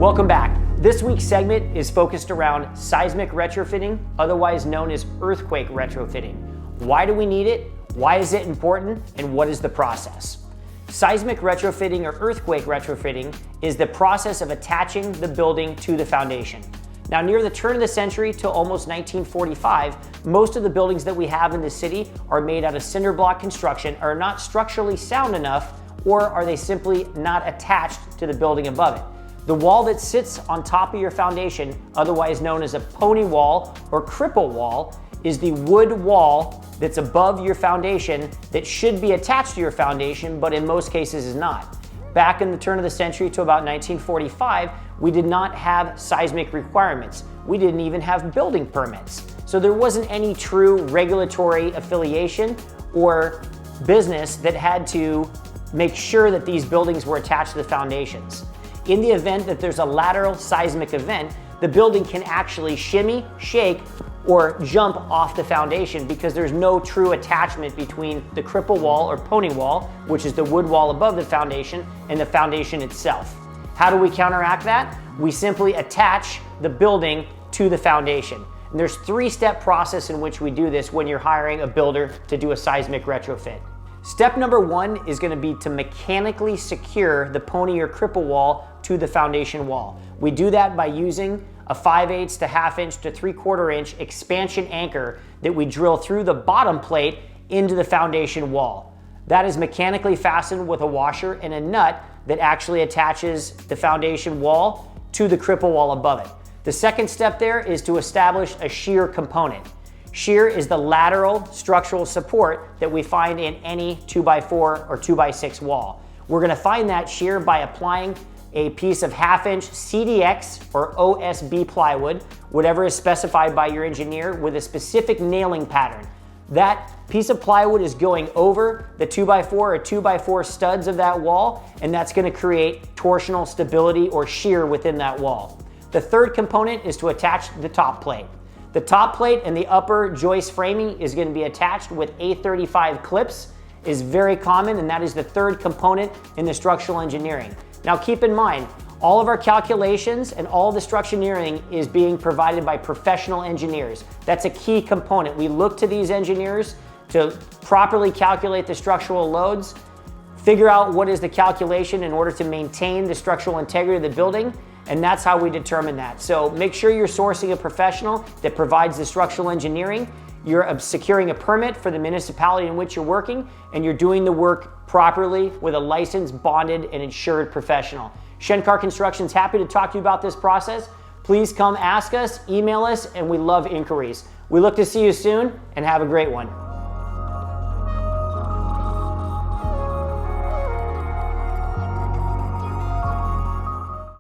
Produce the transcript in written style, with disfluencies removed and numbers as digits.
Welcome back. This week's segment is focused around seismic retrofitting, otherwise known as earthquake retrofitting. Why do we need it? Why is it important? And what is the process? Seismic retrofitting or earthquake retrofitting is the process of attaching the building to the foundation. Now, near the turn of the century to almost 1945, most of the buildings that we have in the city are made out of cinder block construction, are not structurally sound enough, or are they simply not attached to the building above it. The wall that sits on top of your foundation, otherwise known as a pony wall or cripple wall, is the wood wall that's above your foundation that should be attached to your foundation, but in most cases is not. Back in the turn of the century to about 1945, we did not have seismic requirements. We didn't even have building permits. So there wasn't any true regulatory affiliation or business that had to make sure that these buildings were attached to the foundations. In the event that there's a lateral seismic event, the building can actually shimmy, shake, or jump off the foundation because there's no true attachment between the cripple wall or pony wall, which is the wood wall above the foundation, and the foundation itself. How do we counteract that? We simply attach the building to the foundation. And there's a three-step process in which we do this when you're hiring a builder to do a seismic retrofit. Step number one is going to be to mechanically secure the pony or cripple wall to the foundation wall. We do that by using a 5/8 to 1/2 inch to 3/4 inch expansion anchor that we drill through the bottom plate into the foundation wall. That is mechanically fastened with a washer and a nut that actually attaches the foundation wall to the cripple wall above it. The second step there is to establish a shear component. Shear is the lateral structural support that we find in any 2x4 or 2x6 wall. We're going to find that shear by applying a piece of 1/2 inch CDX or OSB plywood, whatever is specified by your engineer, with a specific nailing pattern. That piece of plywood is going over the 2x4 or 2x4 studs of that wall, and that's going to create torsional stability or shear within that wall. The third component is to attach the top plate. The top plate and the upper joist framing is going to be attached with A35 clips. Is very common, and that is the third component in the structural engineering. Now keep in mind, all of our calculations and all the structural engineering is being provided by professional engineers. That's a key component. We look to these engineers to properly calculate the structural loads, figure out what is the calculation in order to maintain the structural integrity of the building, and that's how we determine that. So make sure you're sourcing a professional that provides the structural engineering, you're securing a permit for the municipality in which you're working, and you're doing the work properly with a licensed, bonded, and insured professional. Shenkar Construction is happy to talk to you about this process. Please come ask us, email us, and we love inquiries. We look to see you soon, and have a great one.